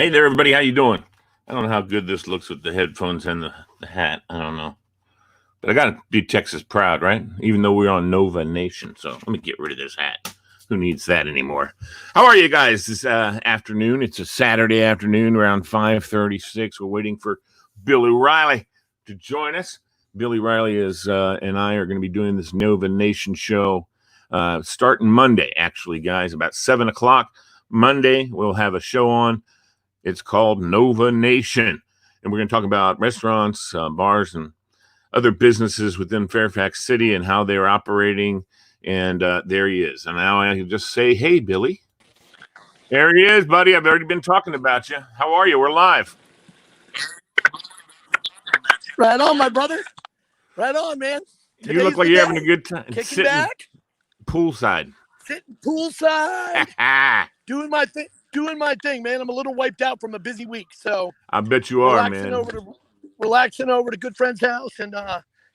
Hey there, everybody. How you doing? I don't know how good this looks with the headphones and the hat. I don't know. But I got to be Texas proud, right? Even though we're on Nova Nation. So let me get rid of this hat. Who needs that anymore? How are you guys this afternoon? It's a Saturday afternoon around 5:36. We're waiting for Billy Reilly to join us. Billy Reilly and I are going to be doing this Nova Nation show starting Monday, actually, guys, about 7 o'clock. Monday, we'll have a show on. It's called Nova Nation, and we're going to talk about restaurants, bars, and other businesses within Fairfax City and how they're operating. And there he is. And now I can just say, hey, Billy. There he is, buddy. I've already been talking about you. How are you? We're live. Right on, my brother. Right on, man. You look like you're having a good time. Kicking Sitting back. Poolside. Sitting poolside. Doing my thing, man. I'm a little wiped out from a busy week, so I bet you are, man. Relaxing over to good friend's house and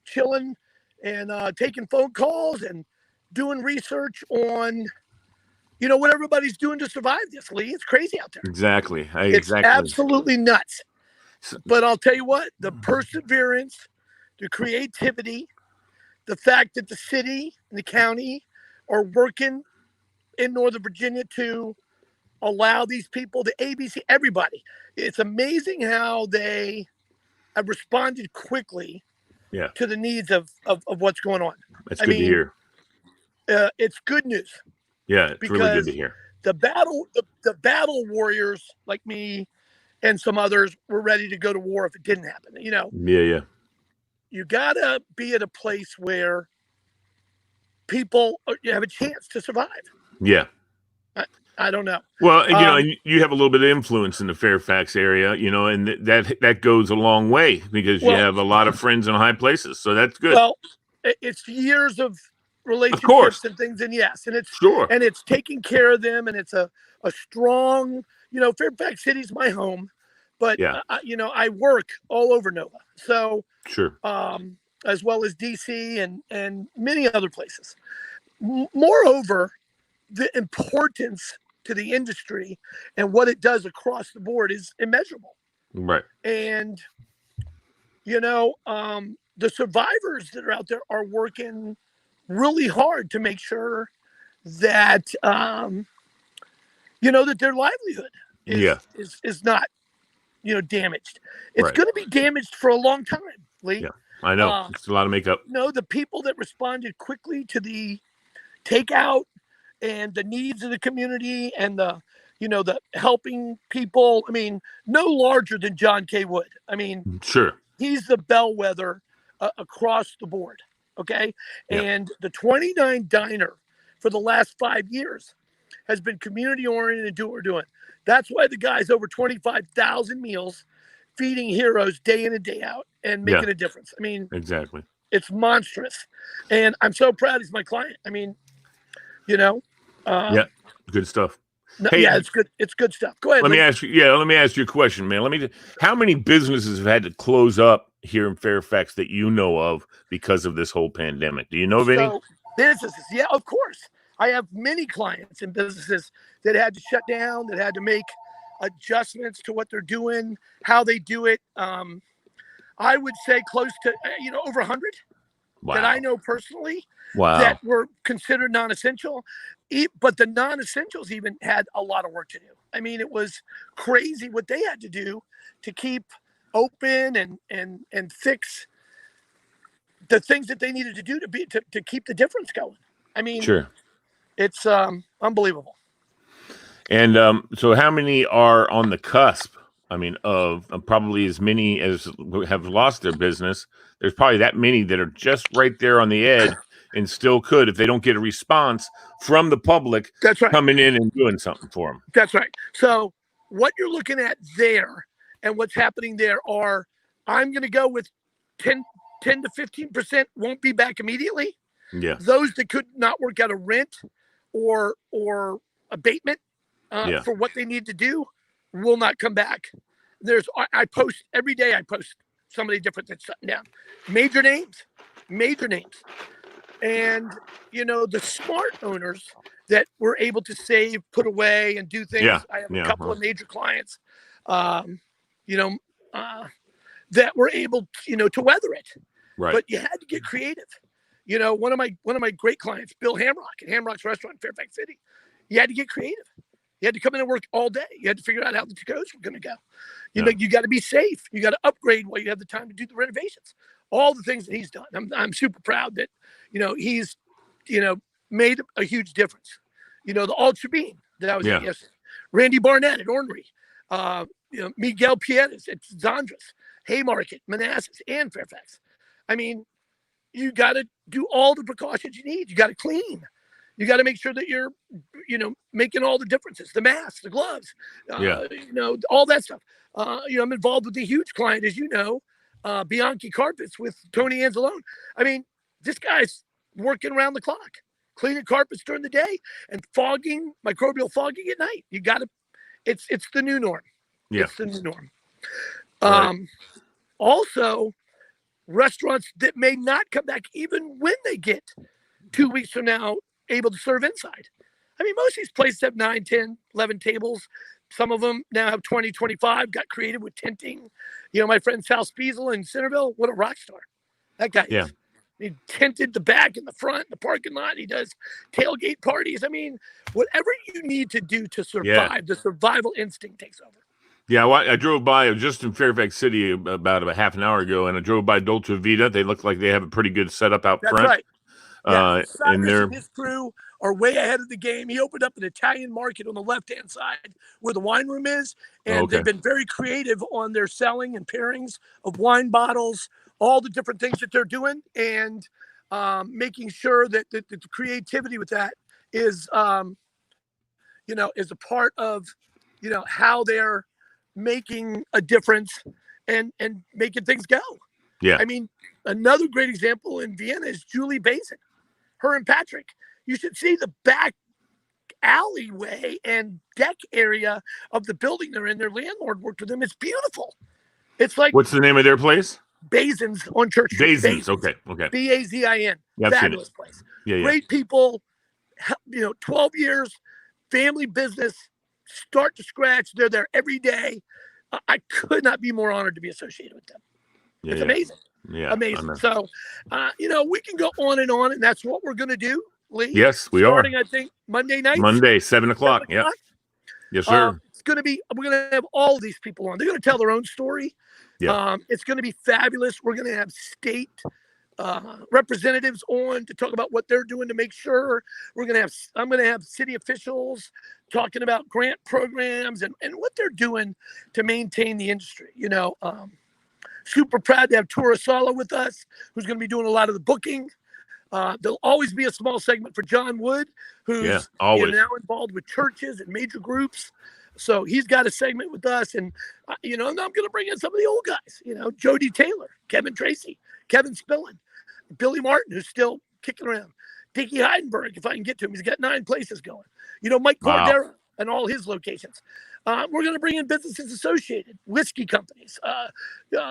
chilling and taking phone calls and doing research on, what everybody's doing to survive this, Lee. It's crazy out there. Exactly. It's absolutely nuts. But I'll tell you what, the perseverance, the creativity, the fact that the city and the county are working in Northern Virginia to allow these people, the ABC, everybody. It's amazing how they have responded quickly to the needs of what's going on. That's good to hear. It's good news. Yeah, it's really good to hear. The battle warriors like me and some others were ready to go to war if it didn't happen. Yeah. You gotta be at a place where people have a chance to survive. Yeah. I don't know. Well, you have a little bit of influence in the Fairfax area, and that goes a long way because you have a lot of friends in high places. So that's good. Well, it's years of relationships and things, and yes, and it's taking care of them, and it's a strong, Fairfax City's my home, but I work all over Nova, so as well as DC and many other places. Moreover, the importance to the industry and what it does across the board is immeasurable. Right. And, the survivors that are out there are working really hard to make sure that, that their livelihood is not, damaged. It's going to be damaged for a long time, Lee. Yeah, I know. It's a lot of makeup. The people that responded quickly to the takeout and the needs of the community and the helping people. I mean, no larger than John K. Wood. I mean, he's the bellwether across the board. Okay. Yeah. And the 29 Diner for the last 5 years has been community oriented and do what we're doing. That's why the guy's over 25,000 meals feeding heroes day in and day out and making a difference. I mean, exactly. It's monstrous. And I'm so proud he's my client. I mean, good stuff. No, hey, it's good. It's good stuff. Go ahead. Let me ask you a question, man. How many businesses have had to close up here in Fairfax that you know of because of this whole pandemic? Do you know of any? Businesses, yeah, of course. I have many clients and businesses that had to shut down, that had to make adjustments to what they're doing, how they do it. I would say close to over 100 that I know personally that were considered non-essential. But the non-essentials even had a lot of work to do. I mean, it was crazy what they had to do to keep open and fix the things that they needed to do to keep the difference going. I mean, it's unbelievable. And so how many are on the cusp? I mean, of probably as many as have lost their business. There's probably that many that are just right there on the edge and still could if they don't get a response from the public coming in and doing something for them. That's right. So what you're looking at there and what's happening there are, I'm going to go with 10 to 15% won't be back immediately. Yeah. Those that could not work out a rent or abatement for what they need to do will not come back. I post every day. I post somebody different that's shutting down. Major names. And, the smart owners that were able to save, put away, and do things. I have a couple of major clients you know, that were able, to weather it. Right. But you had to get creative. One of my great clients, Bill Hamrock at Hamrock's Restaurant in Fairfax City, you had to get creative. You had to come in and work all day. You had to figure out how the to-goes were going to go. You got to be safe. You got to upgrade while you have the time to do the renovations. All the things that he's done. I'm super proud that, he's, made a huge difference. The Ultra Bean that I was at yesterday. Randy Barnett at Ornery. Miguel Pietas at Zandras, Haymarket, Manassas, and Fairfax. I mean, you got to do all the precautions you need. You got to clean. You got to make sure that you're, making all the differences, the masks, the gloves, all that stuff. I'm involved with a huge client, as you know, Bianchi Carpets with Tony Anzalone. I mean, this guy's working around the clock, cleaning carpets during the day and microbial fogging at night. You got to, it's the new norm. Yeah. It's the new norm. Right. Also, restaurants that may not come back even when they get 2 weeks from now able to serve inside. I mean, most of these places have 9, 10, 11 tables. Some of them now have 20, 25, got creative with tinting. My friend Sal Spiesel in Centerville, what a rock star. That guy is. He tinted the back and the front, the parking lot. He does tailgate parties. I mean, whatever you need to do to survive, the survival instinct takes over. Yeah, well, I drove by. I was just in Fairfax City about a half an hour ago, and I drove by Dolce Vita. They look like they have a pretty good setup out front. That's right. Yeah, and his crew are way ahead of the game. He opened up an Italian market on the left-hand side where the wine room is, and they've been very creative on their selling and pairings of wine bottles, all the different things that they're doing, and making sure that the creativity with that is, is a part of, how they're making a difference and making things go. Yeah. I mean, another great example in Vienna is Julie Bazin, her and Patrick. You should see the back alleyway and deck area of the building they're in. Their landlord worked with them. It's beautiful. It's like, what's the name of their place? Bazin's on Church Street. Bazin's. Okay. Bazin. Yeah, fabulous place. Yeah. Great people. 12 years, family business, start to scratch. They're there every day. I could not be more honored to be associated with them. It's amazing. Yeah, amazing. So, we can go on, and that's what we're going to do, Lee. Yes, we starting, are. I think, Monday night. Monday, 7 o'clock. Yeah. Yes, sir. We're going to have all of these people on. They're going to tell their own story. Yeah. It's going to be fabulous. We're going to have state representatives on to talk about what they're doing to make sure. I'm going to have city officials talking about grant programs and what they're doing to maintain the industry. Super proud to have Tura Sala with us, who's going to be doing a lot of the booking. There'll always be a small segment for John Wood, who's now involved with churches and major groups. So he's got a segment with us. And, and I'm going to bring in some of the old guys, Jody Taylor, Kevin Tracy, Kevin Spillin, Billy Martin, who's still kicking around, Dickie Heidenberg, if I can get to him. He's got 9 places going. Mike Cordera and all his locations. We're going to bring in businesses associated, whiskey companies,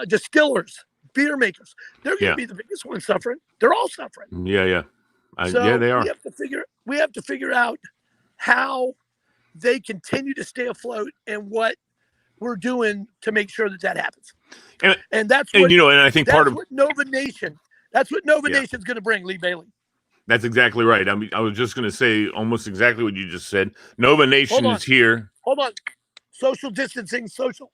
distillers, beer makers. They're going to be the biggest ones suffering. They're all suffering. Yeah. They are. We have to figure out how they continue to stay afloat and what we're doing to make sure that happens. And that's what, and I think part of what Nova Nation. That's what Nova Nation's going to bring, Lee Bailey. That's exactly right. I mean, I was just going to say almost exactly what you just said. Nova Nation is here. Hold on. Social distancing, social.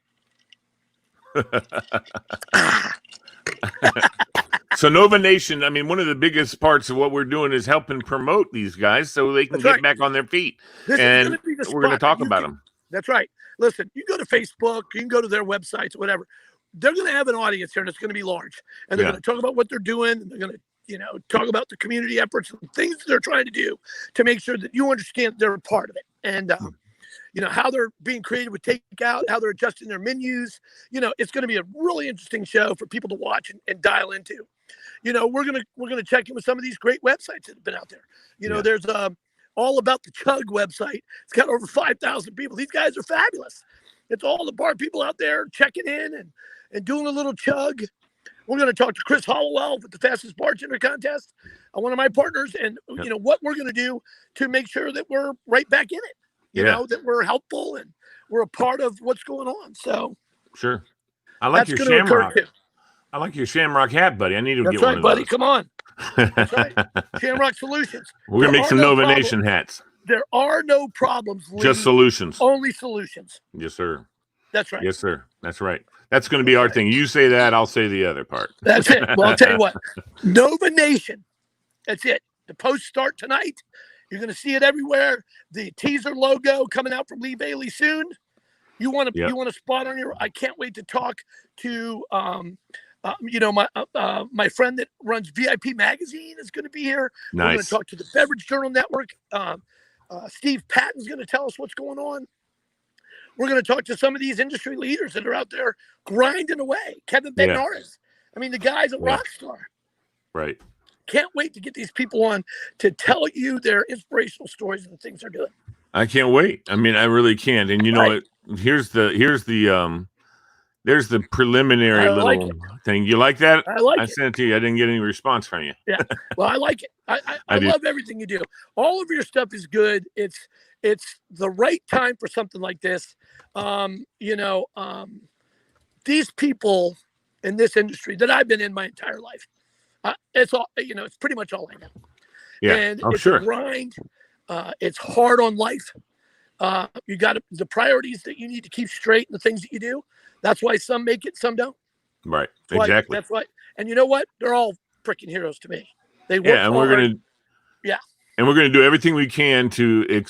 So Nova Nation, I mean, one of the biggest parts of what we're doing is helping promote these guys so they can get back on their feet. And we're going to talk about them. That's right. Listen, you can go to Facebook, you can go to their websites, whatever. They're going to have an audience here, and it's going to be large. And they're going to talk about what they're doing, and they're going to talk about the community efforts and things that they're trying to do to make sure that you understand they're a part of it. And, how they're being creative with takeout, how they're adjusting their menus. It's going to be a really interesting show for people to watch and dial into. We're going to check in with some of these great websites that have been out there. There's All About the Chug website. It's got over 5,000 people. These guys are fabulous. It's all the bar people out there checking in and doing a little chug. We're going to talk to Chris Hollowell with the Fastest Bartender Contest, one of my partners, and what we're going to do to make sure that we're right back in it. That we're helpful and we're a part of what's going on. So sure. I like that's your going to occur shamrock. too. I like your shamrock hat, buddy. I need to That's get right, one of buddy. those. Come on. That's right. Shamrock Solutions. We're gonna make some Nova Nation hats. There are no problems, Lee. Just solutions. Only solutions. Yes, sir. That's right. Yes, sir. That's right. That's going to be our thing. You say that, I'll say the other part. That's it. Well, I'll tell you what. Nova Nation. That's it. The posts start tonight. You're going to see it everywhere. The teaser logo coming out from Lee Bailey soon. You want a spot on your. I can't wait to talk to my friend that runs VIP Magazine is going to be here. Nice. We're going to talk to the Beverage Journal Network. Steve Patton's going to tell us what's going on. We're going to talk to some of these industry leaders that are out there grinding away. Kevin Bednaris. I mean, the guy's a rock star. Right. Can't wait to get these people on to tell you their inspirational stories and the things they're doing. I can't wait. I mean, I really can't. And you know, there's the preliminary little thing. You like that? I sent it to you. I didn't get any response from you. Yeah. Well, I like it. I love everything you do. All of your stuff is good. It's the right time for something like this. These people in this industry that I've been in my entire life, it's all, it's pretty much all I know. Yeah. And it's a grind. It's hard on life. You got the priorities that you need to keep straight and the things that you do. That's why some make it, some don't. Right. Exactly. That's why. And you know what? They're all freaking heroes to me. They work and we're going to, and we're going to do everything we can to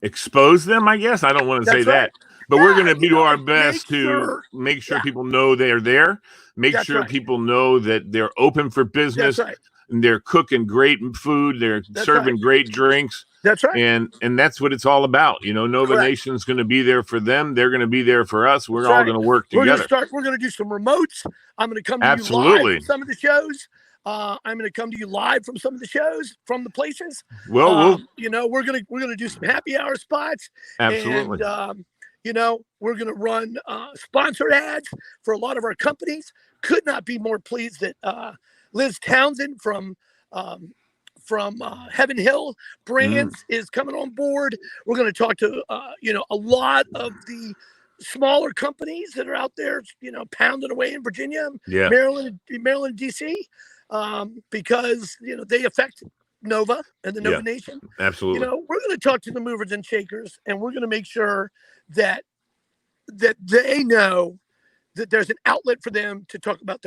expose them, I guess. I don't want to say that, but we're going to do our best to make sure people know they're there. Make sure people know that they're open for business. That's right. And they're cooking great food. They're serving great drinks. That's right. And that's what it's all about. Nova Nation's going to be there for them. They're going to be there for us. We're all going to work together. We're going to do some remotes. I'm going to come to you live from some of the shows. I'm going to come to you live from some of the shows from the places. Well, we're going to do some happy hour spots. Absolutely. And, we're going to run sponsored ads for a lot of our companies. Could not be more pleased that Liz Townsend from Heaven Hill Brands is coming on board. We're going to talk to a lot of the smaller companies that are out there, pounding away in Virginia, Maryland, DC, because they affect Nova and the Nova Nation. Absolutely. We're going to talk to the movers and shakers, and we're going to make sure that they know that there's an outlet for them to talk about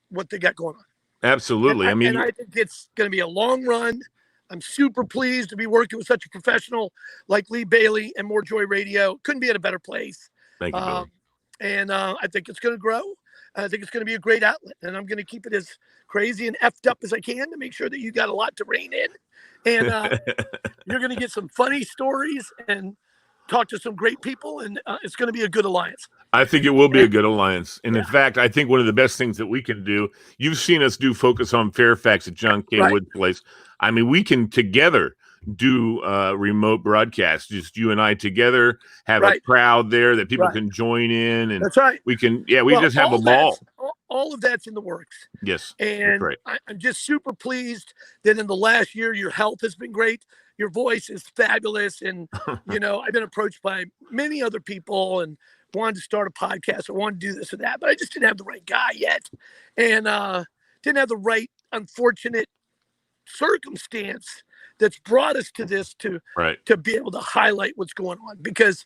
what they got going on. Absolutely. I think it's going to be a long run. I'm super pleased to be working with such a professional like Lee Bailey and More Joy Radio. Couldn't be at a better place. Thank you, Billy. And I think it's going to grow. I think it's going to be a great outlet. And I'm going to keep it as crazy and effed up as I can to make sure that you got a lot to rein in. And you're going to get some funny stories and talk to some great people. And it's going to be a good alliance. I think it will be a good alliance. And in fact, I think one of the best things that we can do, you've seen us do Focus on Fairfax at John K. Wood's place. I mean, we can together do remote broadcasts, just you and I together, have a crowd there that people can join in. And that's right. We can, we just have a ball. All of that's in the works. Yes. And I'm just super pleased that in the last year, your health has been great. Your voice is fabulous. And, I've been approached by many other people and wanted to start a podcast or wanted to do this or that, but I just didn't have the right guy yet. And didn't have the right, unfortunate circumstance that's brought us to this to be able to highlight what's going on, because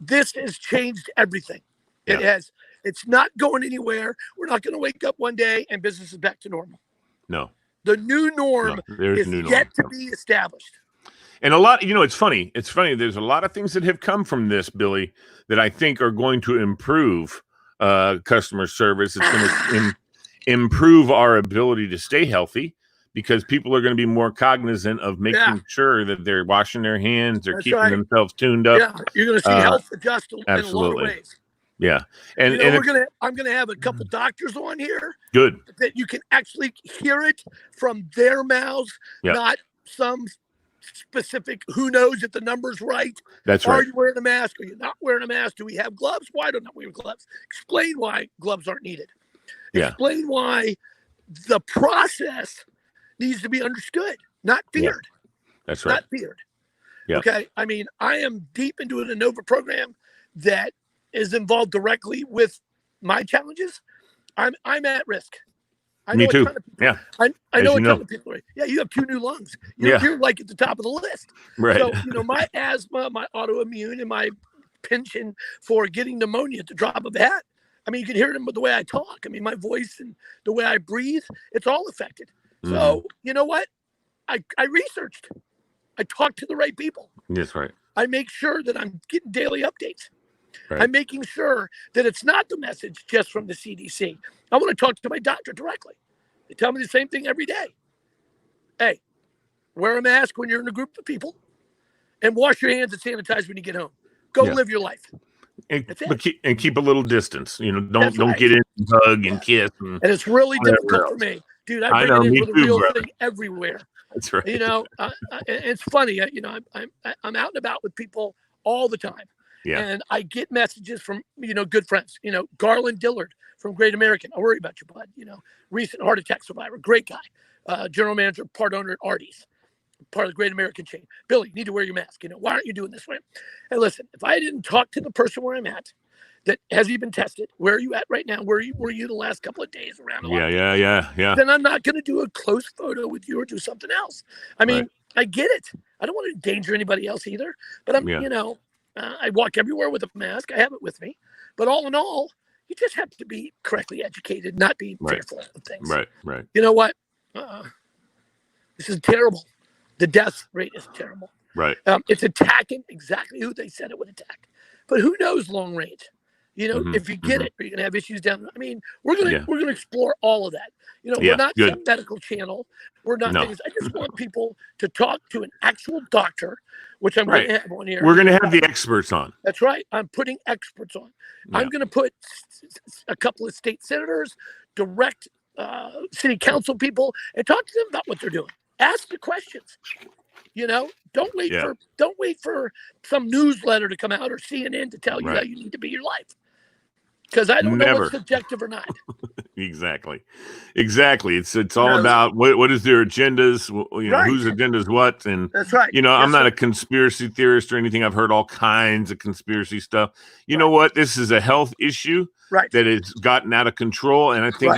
this has changed everything. It has. It's not going anywhere. We're not going to wake up one day and business is back to normal. No. The new norm is yet to be established. And a lot, it's funny. It's funny. There's a lot of things that have come from this, Billy, that I think are going to improve customer service. It's going to improve our ability to stay healthy, because people are going to be more cognizant of making sure that they're washing their hands, they're keeping themselves tuned up. Yeah, you're going to see health adjust in a lot of ways. Yeah, and I'm gonna have a couple doctors on here. Good. That you can actually hear it from their mouths, not some specific. Who knows if the number's right? That's right. Are you wearing a mask? Are you not wearing a mask? Do we have gloves? Why don't we have gloves? Explain why gloves aren't needed. Explain why the process needs to be understood, not feared. That's right. Not feared. Yeah. Okay. I mean, I am deep into an ANOVA program that is involved directly with my challenges, I'm at risk. I Me know a too. ton of people. Yeah. I know As a you ton know. of people. Yeah, you have 2 new lungs. Yeah. You're like at the top of the list. Right. So, my asthma, my autoimmune, and my penchant for getting pneumonia at the drop of a hat. I mean, you can hear it in the way I talk. I mean, my voice and the way I breathe, it's all affected. So, you know what? I researched. I talked to the right people. That's right. I make sure that I'm getting daily updates. Right. I'm making sure that it's not the message just from the CDC. I want to talk to my doctor directly. They tell me the same thing every day. Hey, wear a mask when you're in a group of people and wash your hands and sanitize when you get home. Go live your life. And keep a little distance. Don't Right. get in and hug and kiss. And it's really difficult for me. Dude, I bring it in for the real thing everywhere. That's right. It's funny. I'm out and about with people all the time. Yeah. And I get messages from, good friends, Garland Dillard from Great American. I worry about you, bud. Recent heart attack survivor, great guy. General manager, part owner at Artie's, part of the Great American chain. Billy, you need to wear your mask. Why aren't you doing this way? Hey, listen, if I didn't talk to the person where I'm at, that has he been tested? Where are you at right now? Were you the last couple of days around? Yeah. Then I'm not going to do a close photo with you or do something else. I mean, I get it. I don't want to endanger anybody else either. But I walk everywhere with a mask. I have it with me. But all in all, you just have to be correctly educated, not be fearful of things. Right. You know what? This is terrible. The death rate is terrible. Right. It's attacking exactly who they said it would attack. But who knows long range? If you get it, are you going to have issues down? I mean, we're going to explore all of that. We're not some medical channel. We're not things. I just want people to talk to an actual doctor, which I'm going to have on here. We're going to have the experts on. That's right. I'm putting experts on. Yeah. I'm going to put a couple of state senators, direct city council people, and talk to them about what they're doing. Ask the questions. Don't wait for some newsletter to come out or CNN to tell you how you need to be your life. Because I don't know what's subjective or not. Exactly. It's all about what is their agendas, whose agendas what. And that's right. I'm not a conspiracy theorist or anything. I've heard all kinds of conspiracy stuff. You know what? This is a health issue that has gotten out of control. And I think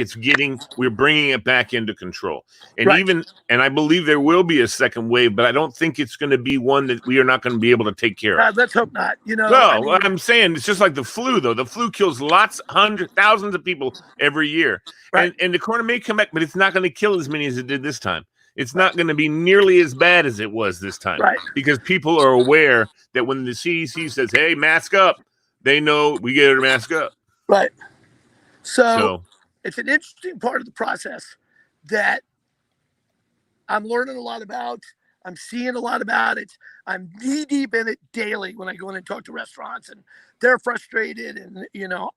we're bringing it back into control. And and I believe there will be a second wave, but I don't think it's going to be one that we are not going to be able to take care of. Let's hope not. What I'm saying, it's just like the flu, though. The flu kills thousands of people every year. And the corona may come back, but it's not going to kill as many as it did this time. It's not going to be nearly as bad as it was this time. Because people are aware that when the CDC says, hey, mask up, they know we get to mask up. Right. So it's an interesting part of the process that I'm learning a lot about. I'm seeing a lot about it. I'm knee deep in it daily when I go in and talk to restaurants, and they're frustrated. And,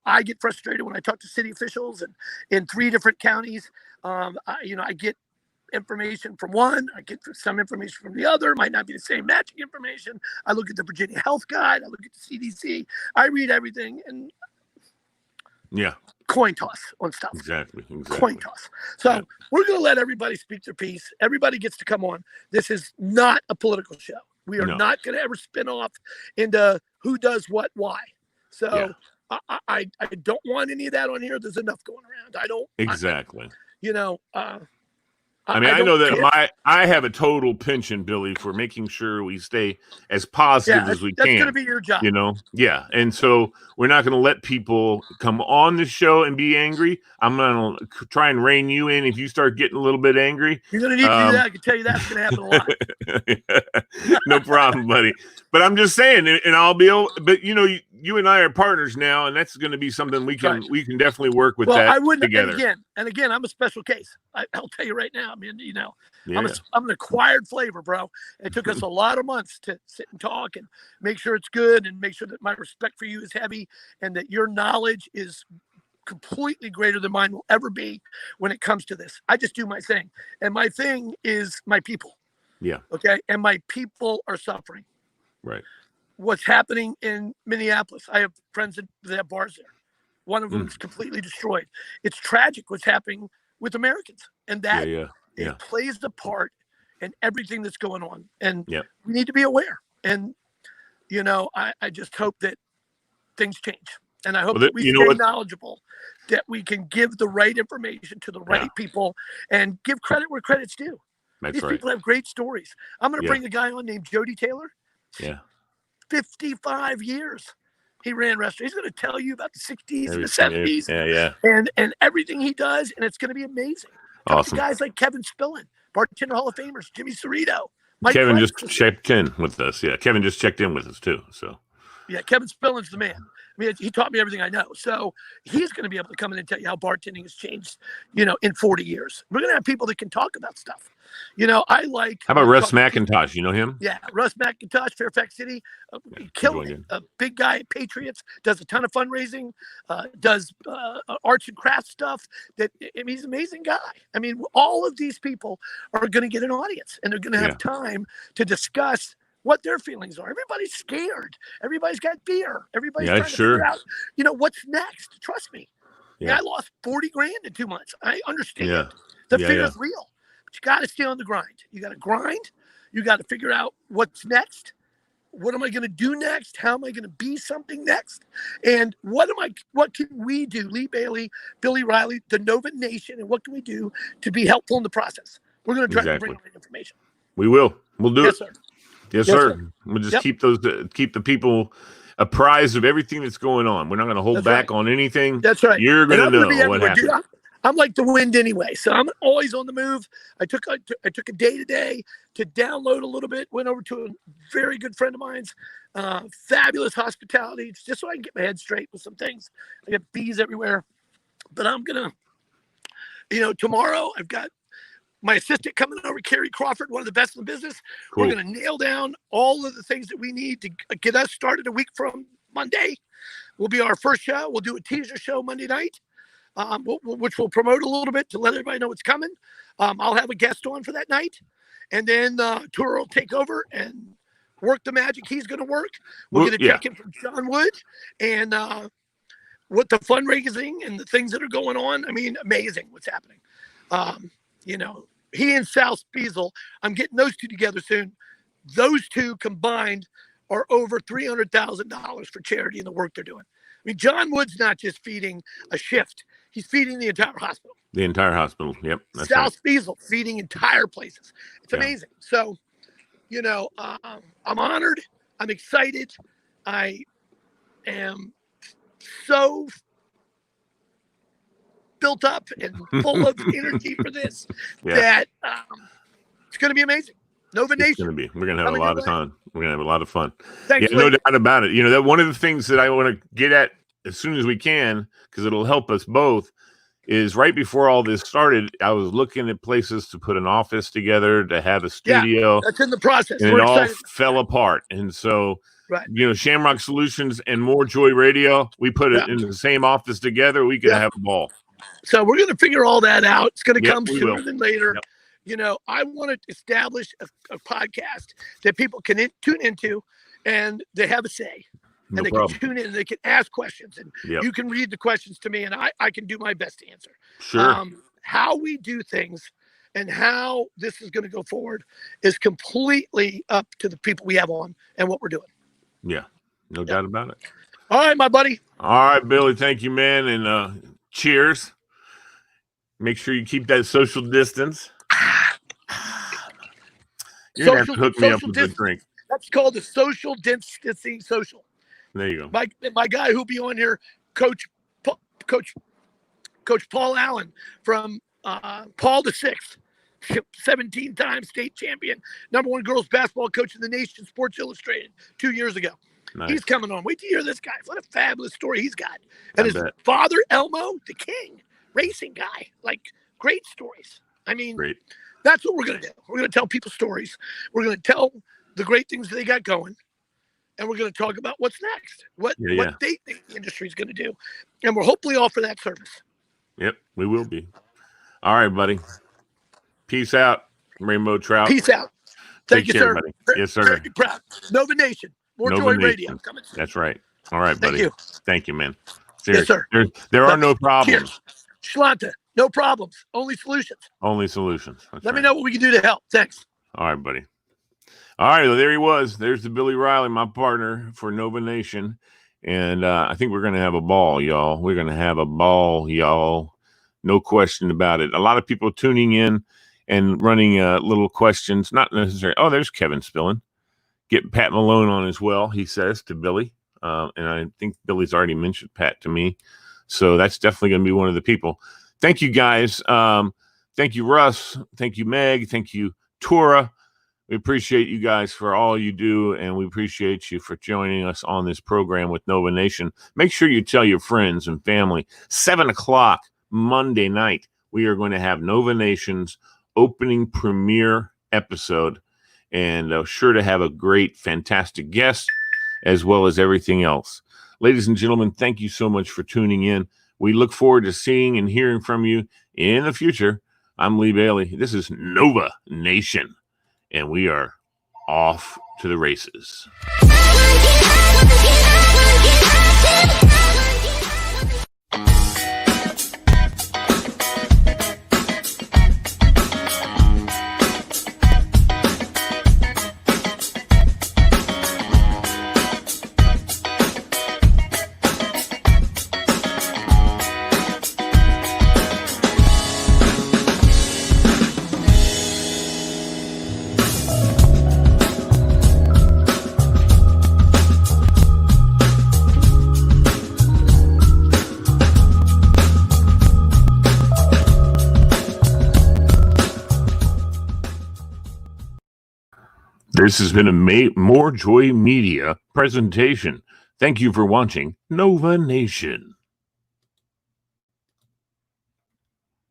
I get frustrated when I talk to city officials and in 3 different counties. I get information from one, I get some information from the other. It might not be the same matching information. I look at the Virginia Health Guide. I look at the CDC. I read everything and coin toss on stuff. Exactly. Coin toss. So we're going to let everybody speak their piece. Everybody gets to come on. This is not a political show. We are not going to ever spin off into who does what, why. So I don't want any of that on here. There's enough going around. I don't. Exactly. I know that I have a total penchant, Billy, for making sure we stay as positive as we can. That's going to be your job. And so we're not going to let people come on the show and be angry. I'm going to try and rein you in if you start getting a little bit angry. You're going to need to do that. I can tell you that's going to happen a lot. No problem, buddy. But I'm just saying, and I'll be able, but you and I are partners now, and that's going to be something we can definitely work with that together. And again, I'm a special case. I'll tell you right now. I mean, I'm an acquired flavor, bro. It took us a lot of months to sit and talk and make sure it's good and make sure that my respect for you is heavy and that your knowledge is completely greater than mine will ever be when it comes to this. I just do my thing. And my thing is my people. Yeah. Okay. And my people are suffering. Right. What's happening in Minneapolis. I have friends that have bars there. One of them is completely destroyed. It's tragic what's happening with Americans. And that it plays a part in everything that's going on. And we need to be aware. And, I just hope that things change. And I hope Well, that we you know stay what? knowledgeable, that we can give the right information to the right people and give credit where credit's due. That's These right. people have great stories. I'm going to Yeah. bring a guy on named Jody Taylor. Yeah. 55 years he ran restaurants. He's going to tell you about the 60s and the Everything. 70s Yeah. and everything he does, and it's going to be amazing. Talk Awesome. to guys like Kevin Spillane, bartender Hall of Famers, Jimmy Cerrito, Mike Kevin Price. just checked in with us. Yeah, Kevin just checked in with us too. So yeah, Kevin Spillane's the man. I mean, he taught me everything I know. So he's going to be able to come in and tell you how bartending has changed, in 40 years. We're going to have people that can talk about stuff. I like. How about Russ McIntosh? You know him? Yeah, Russ McIntosh, Fairfax City, killing it. A big guy at Patriots, does a ton of fundraising, does arts and crafts stuff. He's an amazing guy. I mean, all of these people are going to get an audience, and they're going to have time to discuss what their feelings are. Everybody's scared. Everybody's got fear. Everybody's trying to figure out, what's next. Trust me. Yeah. I lost 40 grand in 2 months. I understand. Yeah. The fear is real. But you got to stay on the grind. You got to grind. You got to figure out what's next. What am I going to do next? How am I going to be something next? And what can we do? Lee Bailey, Billy Reilly, the Nova Nation, and what can we do to be helpful in the process? We're going to try to bring the information. We will. We'll do it. Sir. Yes, sir. We'll just keep the people apprised of everything that's going on. We're not going to hold back on anything. That's right. You're going to know what happened. Dude, I'm like the wind anyway, so I'm always on the move. I took a day today to download a little bit. Went over to a very good friend of mine's, fabulous hospitality, just so I can get my head straight with some things. I got bees everywhere, but I'm gonna, tomorrow I've got my assistant coming over, Carrie Crawford, one of the best in the business. Cool. We're going to nail down all of the things that we need to get us started a week from Monday. Will be our first show. We'll do a teaser show Monday night, which we'll promote a little bit to let everybody know what's coming. I'll have a guest on for that night. And then Tour will take over and work the magic he's going to work. We're going to take it from John Wood and what the fundraising and the things that are going on. I mean, amazing what's happening. He and Sal Spiesel, I'm getting those two together soon. Those two combined are over $300,000 for charity and the work they're doing. I mean, John Wood's not just feeding a shift. He's feeding the entire hospital. The entire hospital. Yep. That's Sal right. Spiesel feeding entire places. It's amazing. So, I'm honored. I'm excited. I am so built up and full of energy for this that it's going to be amazing. Nova Nation. We're going to have a lot of fun. We're going to have a lot of fun. Thanks, no doubt about it. That one of the things that I want to get at as soon as we can, because it'll help us both, is right before all this started, I was looking at places to put an office together, to have a studio. Yeah, that's in the process. And it all fell apart. And so, Shamrock Solutions and More Joy Radio, we put it in the same office together. We could have a ball. So we're going to figure all that out. It's going to come sooner than later. Yep. I want to establish a podcast that people can tune into and they have a say. And they can tune in and they can ask questions. And you can read the questions to me and I can do my best to answer. Sure. How we do things and how this is going to go forward is completely up to the people we have on and what we're doing. Yeah. No doubt about it. All right, my buddy. All right, Billy. Thank you, man. And cheers. Make sure you keep that social distance. You're going to have to hook me up with a drink. That's called the social distancing social. There you go. My guy who'll be on here, Coach Paul Allen from Paul the Sixth, 17-time state champion, #1 girls basketball coach in the nation, Sports Illustrated 2 years ago. Nice. He's coming on. Wait to hear this guy. What a fabulous story he's got. And his father, Elmo, the king, racing guy. Like, great stories. I mean, that's what we're going to do. We're going to tell people stories. We're going to tell the great things they got going. And we're going to talk about what's next, what they think the industry is going to do. And we're hopefully all for that service. Yep, we will be. All right, buddy. Peace out, Rainbow Trout. Peace out. Thank you, sir. Buddy. Yes, sir. Very proud. Nova Nation. More Joy Radio. Coming soon. That's right. All right, buddy. Thank you. Thank you, man. Seriously. Yes, sir. There are no problems. Shlanta. No problems. Only solutions. Only solutions. Let me know what we can do to help. Thanks. All right, buddy. All right, well, there he was. There's the Billy Reilly, my partner for Nova Nation. And I think we're going to have a ball, y'all. We're going to have a ball, y'all. No question about it. A lot of people tuning in and running little questions, not necessarily. Oh, there's Kevin Spillen. Get Pat Malone on as well, he says to Billy. And I think Billy's already mentioned Pat to me. So that's definitely going to be one of the people. Thank you, guys. Thank you, Russ. Thank you, Meg. Thank you, Tora. We appreciate you guys for all you do, and we appreciate you for joining us on this program with Nova Nation. Make sure you tell your friends and family. 7 o'clock Monday night, we are going to have Nova Nation's opening premiere episode, and sure to have a great, fantastic guest, as well as everything else. Ladies and gentlemen, thank you so much for tuning in. We look forward to seeing and hearing from you in the future. I'm Lee Bailey. This is Nova Nation, and we are off to the races. This has been a More Joy Media presentation. Thank you for watching Nova Nation.